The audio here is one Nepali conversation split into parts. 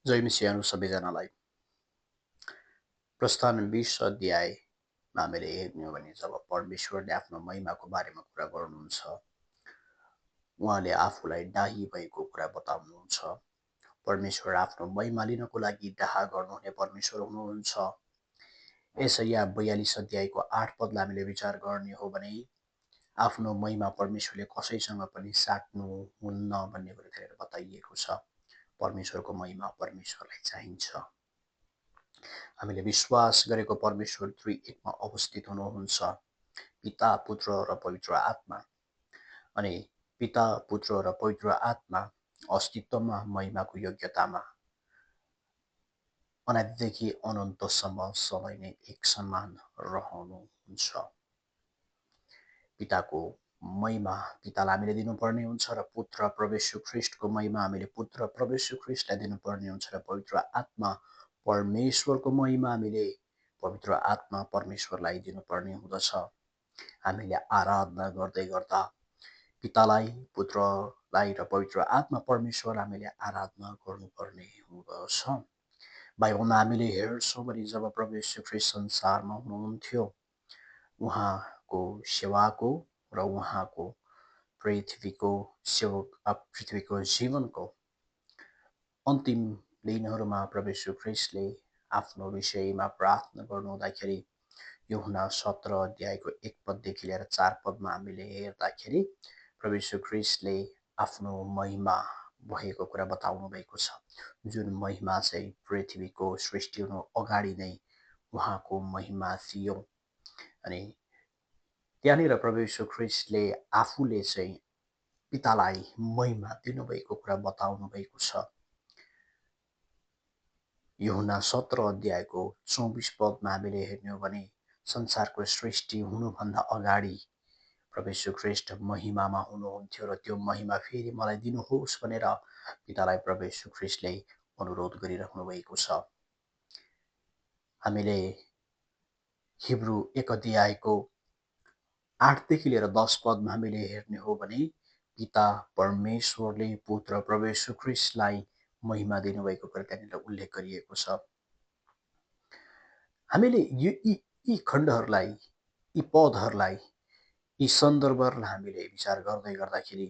जय मिसियानु सबैजनालाई। प्रस्थान 20 अध्यायमा हामीले हेर्ने हो भने जब परमेश्वरले आफ्नो महिमाको बारेमा कुरा गर्नुहुन्छ, उहाँले आफूलाई दाही भएको कुरा बताउनुहुन्छ। परमेश्वर आफ्नो महिमा लिनको लागि डाहा गर्नुहुने परमेश्वर हुनुहुन्छ। यशाया 42 अध्यायको 8 पदलाई हामीले विचार गर्ने हो भने आफ्नो महिमा परमेश्वरले कसैसँग पनि साट्नुहुन्न भन्ने कुरा त्यहाँ बताइएको छ। परमेश्वरको महिमा परमेश्वरलाई चाहिन्छ। हामीले विश्वास गरेको परमेश्वर दुई एकमा अवस्थित हुनुहुन्छ, पिता, पुत्र र पवित्र आत्मा। अनि पिता, पुत्र र पवित्र आत्मा अस्तित्वमा, महिमाको योग्यतामा अनादिदेखि अनन्तसम्म सबै नै एक समान रहनुहुन्छ। पिताको महिमा पितालाई हामीले दिनुपर्ने हुन्छ र पुत्र प्रभु येशू ख्रीष्टको महिमा हामीले पुत्र प्रभु येशू ख्रीष्टलाई दिनुपर्ने हुन्छ र पवित्र आत्मा परमेश्वरको महिमा हामीले पवित्र आत्मा परमेश्वरलाई दिनुपर्ने हुँदछ। हामीले आराधना गर्दै गर्दा पितालाई, पुत्रलाई र पवित्र आत्मा परमेश्वर हामीले आराधना गर्नुपर्ने हुँदछ। बाइबलमा हामीले हेर्छौँ भने जब प्रभु येशू ख्रीष्ट संसारमा हुनुहुन्थ्यो, उहाँको सेवाको र उहाँको पृथ्वीको जीवनको अन्तिम दिनहरूमा प्रभु येशू ख्रीष्टले आफ्नो विषयमा प्रार्थना गर्नुहुँदाखेरि यूहन्ना 17 अध्यायको 1 पददेखि लिएर 4 पदमा हामीले हेर्दाखेरि प्रभु येशू ख्रीष्टले आफ्नो महिमा भएको कुरा बताउनु भएको छ, जुन महिमा चाहिँ पृथ्वीको सृष्टि हुनु अगाडि नै उहाँको महिमा थियो। अनि त्यहाँनिर प्रभु येशू ख्रीष्टले आफूले चाहिँ पितालाई महिमा दिनुभएको कुरा बताउनु भएको छ। यूहन्ना 17 अध्यायको 24 पदमा हामीले हेर्ने हो भने संसारको सृष्टि हुनुभन्दा अगाडि प्रभु येशू ख्रीष्ट महिमामा हुनुहुन्थ्यो र त्यो महिमा फेरि मलाई दिनुहोस् भनेर पितालाई प्रभु येशू ख्रीष्टले अनुरोध गरिराख्नु भएको छ। हामीले हिब्रू 1 अध्यायको 8 देखि लिएर 10 पदमा हामीले हेर्ने हो भने पिता परमेश्वरले पुत्र प्रभु येशू ख्रीष्टलाई महिमा दिनुभएको कुरा त्यहाँनिर उल्लेख गरिएको छ। हामीले यी खण्डहरूलाई, यी पदहरूलाई, यी सन्दर्भहरूलाई हामीले विचार गर्दै गर्दाखेरि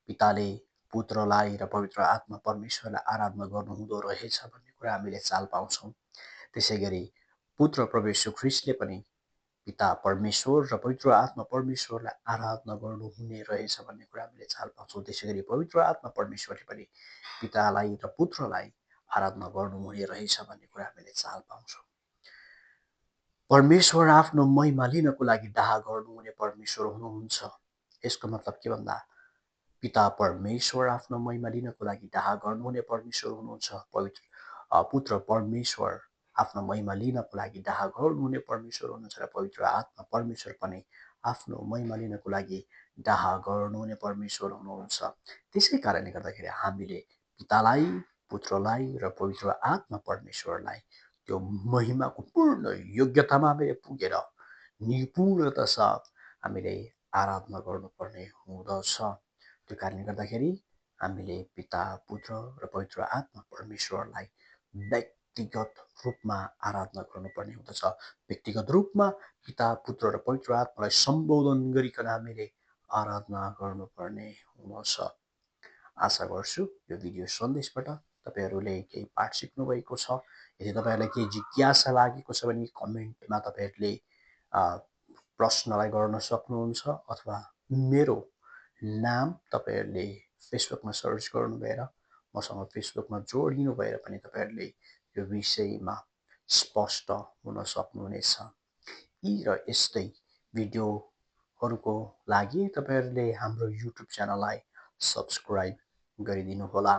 पिताले पुत्रलाई र पवित्र आत्मा परमेश्वरलाई आराधना गर्नुहुँदो रहेछ भन्ने कुरा हामीले चाल पाउँछौँ। त्यसै गरी पुत्र प्रभु येशू ख्रीष्टले पनि पिता परमेश्वर र पवित्र आत्मा परमेश्वरलाई आराधना गर्नुहुने रहेछ भन्ने कुरा हामीले चाल पाउँछौँ। त्यसै गरी पवित्र आत्मा परमेश्वरले पनि पितालाई र पुत्रलाई आराधना गर्नुहुने रहेछ भन्ने कुरा हामीले चाल पाउँछौँ। परमेश्वर आफ्नो महिमा लिनको लागि डाहा गर्नुहुने परमेश्वर हुनुहुन्छ। यसको मतलब के भन्दा पिता परमेश्वर आफ्नो महिमा लिनको लागि डाहा गर्नुहुने परमेश्वर हुनुहुन्छ। पुत्र परमेश्वर आफ्नो महिमा लिनको लागि डाहा गर्नुहुने परमेश्वर हुनुहुन्छ र पवित्र आत्मा परमेश्वर पनि आफ्नो महिमा लिनको लागि डाहा गर्नुहुने परमेश्वर हुनुहुन्छ। त्यसै कारणले गर्दाखेरि हामीले पितालाई, पुत्रलाई र पवित्र आत्मा परमेश्वरलाई त्यो महिमाको पूर्ण योग्यतामा हामीले पुगेर निपुणता साथ हामीले आराधना गर्नुपर्ने हुँदछ। त्यो कारणले गर्दाखेरि हामीले पिता, पुत्र र पवित्र आत्मा परमेश्वरलाई व्यक्तिगत रूपमा आराधना गर्नुपर्ने हुँदछ। व्यक्तिगत रूपमा पिता, पुत्र र पवित्र आत्मालाई सम्बोधन गरिकन हामीले आराधना गर्नुपर्ने हुँदछ। आशा गर्छु यो भिडियो सन्देशबाट तपाईहरूले केही पाठ सिक्नुभएको छ। यदि तपाईहरूलाई केही जिज्ञासा लागेको छ भने कमेन्टमा तपाईहरूले प्रश्नलाई गर्न सक्नुहुन्छ अथवा मेरो नाम तपाईहरूले फेसबुकमा सर्च गर्नु भएर मसँग फेसबुकमा जोडिनु भएर पनि तपाईहरूले यो विषयमा स्पष्ट हुन सक्नुहुनेछ। यी र यस्तै भिडियोहरूको लागि तपाईहरूले हाम्रो युट्युब च्यानललाई सब्स्क्राइब गरिदिनु होला।